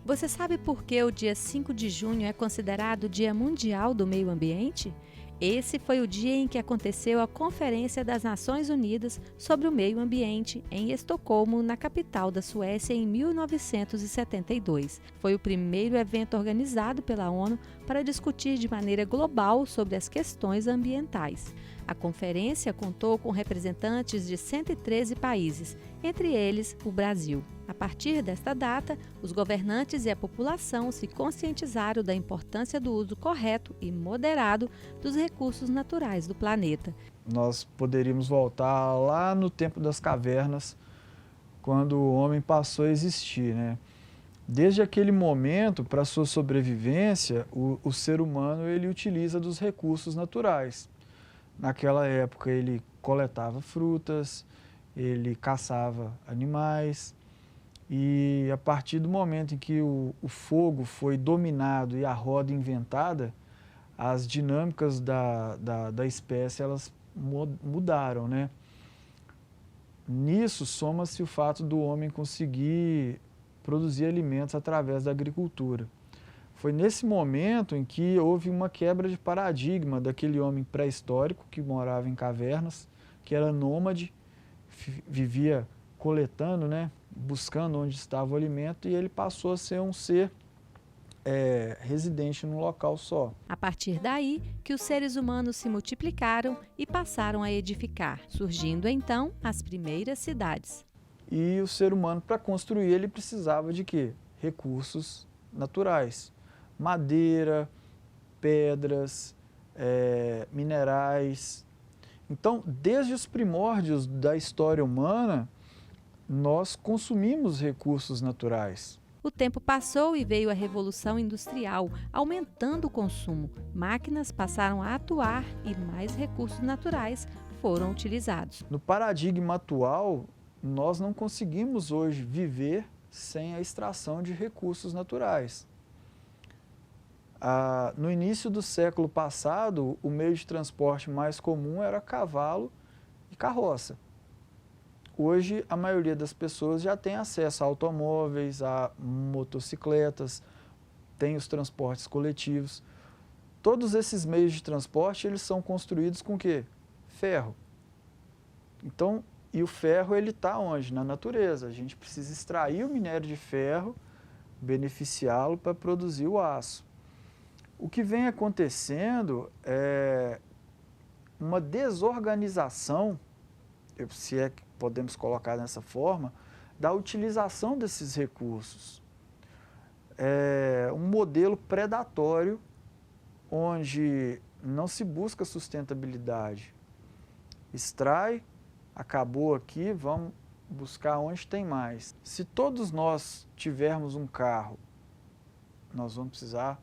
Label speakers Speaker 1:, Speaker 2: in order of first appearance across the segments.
Speaker 1: Você sabe por que o dia 5 de junho é considerado o Dia Mundial do Meio Ambiente? Esse foi o dia em que aconteceu a Conferência das Nações Unidas sobre o Meio Ambiente em Estocolmo, na capital da Suécia, em 1972. Foi o primeiro evento organizado pela ONU para discutir de maneira global sobre as questões ambientais. A conferência contou com representantes de 113 países, entre eles o Brasil. A partir desta data, os governantes e a população se conscientizaram da importância do uso correto e moderado dos recursos naturais do planeta.
Speaker 2: Nós poderíamos voltar lá no tempo das cavernas, quando o homem passou a existir, né? Desde aquele momento, para sua sobrevivência, o ser humano ele utiliza dos recursos naturais. Naquela época ele coletava frutas, ele caçava animais, e a partir do momento em que o fogo foi dominado e a roda inventada, as dinâmicas da espécie elas mudaram, né? Nisso soma-se o fato do homem conseguir produzir alimentos através da agricultura. Foi nesse momento em que houve uma quebra de paradigma daquele homem pré-histórico que morava em cavernas, que era nômade, vivia coletando, né, buscando onde estava o alimento, e ele passou a ser um ser residente num local só.
Speaker 1: A partir daí que os seres humanos se multiplicaram e passaram a edificar, surgindo então as primeiras cidades.
Speaker 2: E o ser humano, para construir, ele precisava de quê? Recursos naturais. Madeira, pedras, minerais. Então, desde os primórdios da história humana, nós consumimos recursos naturais.
Speaker 1: O tempo passou e veio a Revolução Industrial, aumentando o consumo. Máquinas passaram a atuar e mais recursos naturais foram utilizados.
Speaker 2: No paradigma atual, nós não conseguimos hoje viver sem a extração de recursos naturais. No início do século passado, o meio de transporte mais comum era cavalo e carroça. Hoje, a maioria das pessoas já tem acesso a automóveis, a motocicletas, tem os transportes coletivos. Todos esses meios de transporte, eles são construídos com o quê? Ferro. Então, e o ferro, ele está onde? Na natureza. A gente precisa extrair o minério de ferro, beneficiá-lo para produzir o aço. O que vem acontecendo é uma desorganização, se é que podemos colocar dessa forma, da utilização desses recursos. É um modelo predatório, onde não se busca sustentabilidade. Extrai, acabou aqui, vamos buscar onde tem mais. Se todos nós tivermos um carro, nós vamos precisar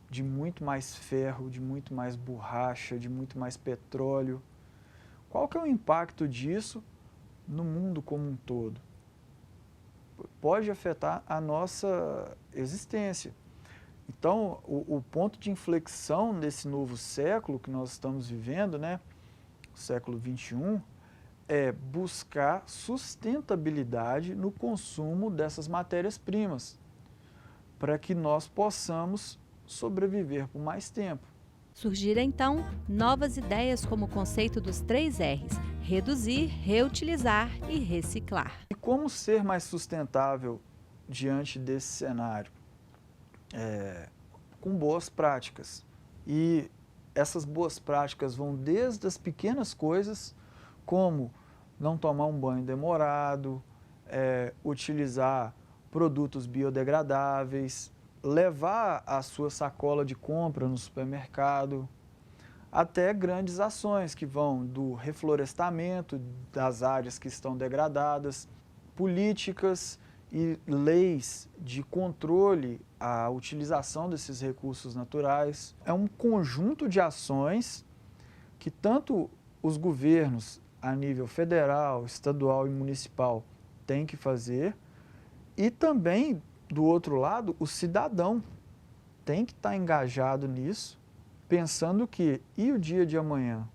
Speaker 2: de muito mais ferro, de muito mais borracha, de muito mais petróleo. Qual que é o impacto disso no mundo como um todo? Pode afetar a nossa existência. Então, o ponto de inflexão desse novo século que nós estamos vivendo, né, o século XXI, é buscar sustentabilidade no consumo dessas matérias-primas, para que nós possamos sobreviver por mais tempo.
Speaker 1: Surgiram então novas ideias como o conceito dos 3 R's: reduzir, reutilizar e reciclar.
Speaker 2: E como ser mais sustentável diante desse cenário? Com boas práticas. E essas boas práticas vão desde as pequenas coisas, como não tomar um banho demorado, utilizar produtos biodegradáveis, levar a sua sacola de compra no supermercado, até grandes ações que vão do reflorestamento das áreas que estão degradadas, políticas e leis de controle à utilização desses recursos naturais. É um conjunto de ações que tanto os governos a nível federal, estadual e municipal têm que fazer, e também, do outro lado, o cidadão tem que estar engajado nisso, pensando que, e o dia de amanhã?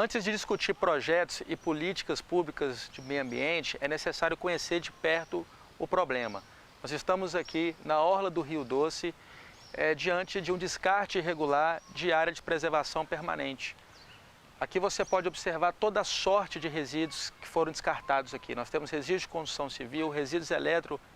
Speaker 3: Antes de discutir projetos e políticas públicas de meio ambiente, é necessário conhecer de perto o problema. Nós estamos aqui na orla do Rio Doce, diante de um descarte irregular de área de preservação permanente. Aqui você pode observar toda a sorte de resíduos que foram descartados aqui. Nós temos resíduos de construção civil, resíduos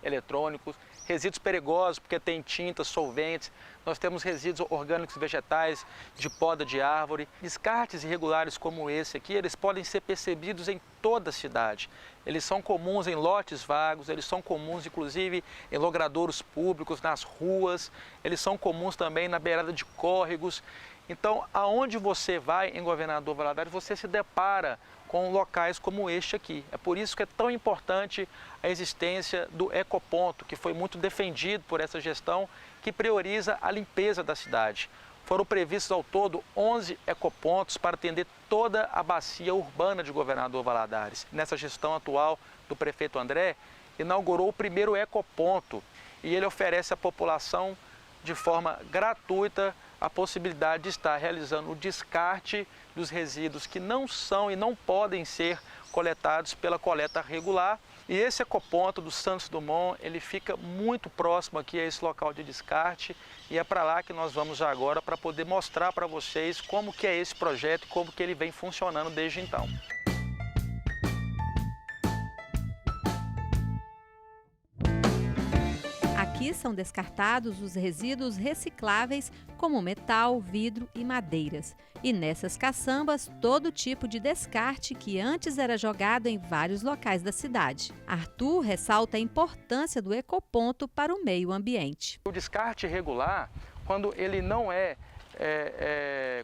Speaker 3: eletrônicos, resíduos perigosos porque tem tintas, solventes. Nós temos resíduos orgânicos vegetais, de poda de árvore. Descartes irregulares como esse aqui, eles podem ser percebidos em toda a cidade. Eles são comuns em lotes vagos, eles são comuns inclusive em logradouros públicos, nas ruas, eles são comuns também na beirada de córregos. Então, aonde você vai em Governador Valadares, você se depara com locais como este aqui. É por isso que é tão importante a existência do ecoponto, que foi muito defendido por essa gestão, que prioriza a limpeza da cidade. Foram previstos ao todo 11 ecopontos para atender toda a bacia urbana de Governador Valadares. Nessa gestão atual do prefeito André, inaugurou o primeiro ecoponto e ele oferece à população de forma gratuita a possibilidade de estar realizando o descarte dos resíduos que não são e não podem ser coletados pela coleta regular. E esse ecoponto do Santos Dumont, ele fica muito próximo aqui a esse local de descarte e é para lá que nós vamos agora para poder mostrar para vocês como que é esse projeto e como que ele vem funcionando desde então.
Speaker 1: Aqui são descartados os resíduos recicláveis como metal, vidro e madeiras. E nessas caçambas, todo tipo de descarte que antes era jogado em vários locais da cidade. Arthur ressalta a importância do ecoponto para o meio ambiente.
Speaker 3: O descarte irregular, quando ele não é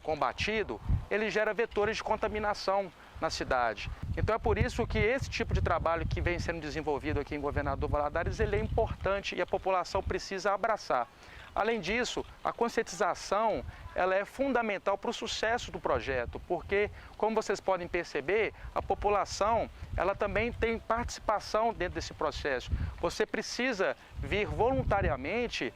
Speaker 3: combatido, ele gera vetores de contaminação na cidade. Então é por isso que esse tipo de trabalho que vem sendo desenvolvido aqui em Governador Valadares, ele é importante e a população precisa abraçar. Além disso, a conscientização ela é fundamental para o sucesso do projeto, porque, como vocês podem perceber, a população ela também tem participação dentro desse processo. Você precisa vir voluntariamente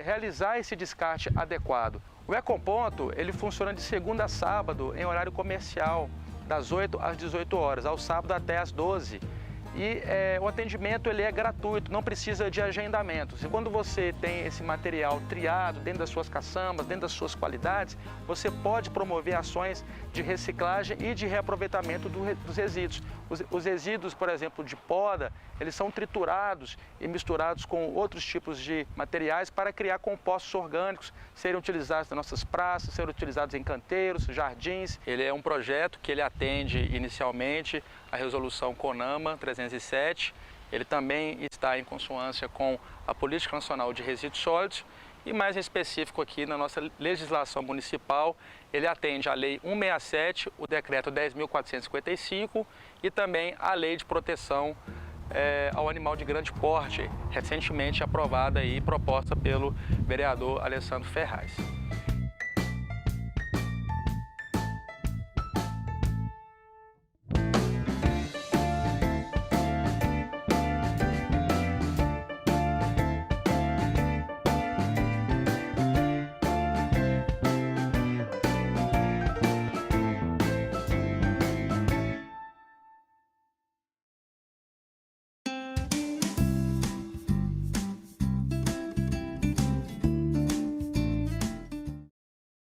Speaker 3: realizar esse descarte adequado. O ecoponto ele funciona de segunda a sábado em horário comercial, das 8 às 18 horas, ao sábado até às 12. E o atendimento ele é gratuito, não precisa de agendamento. E quando você tem esse material triado dentro das suas caçambas, dentro das suas qualidades, você pode promover ações de reciclagem e de reaproveitamento dos resíduos. Os resíduos, por exemplo, de poda, eles são triturados e misturados com outros tipos de materiais para criar compostos orgânicos, serem utilizados nas nossas praças, serem utilizados em canteiros, jardins. Ele é um projeto que ele atende inicialmente a resolução CONAMA 307. Ele também está em consonância com a Política Nacional de Resíduos Sólidos e, mais em específico aqui na nossa legislação municipal, ele atende a Lei 167, o Decreto 10.455 e também a Lei de Proteção ao Animal de Grande Porte, recentemente aprovada e proposta pelo vereador Alessandro Ferraz.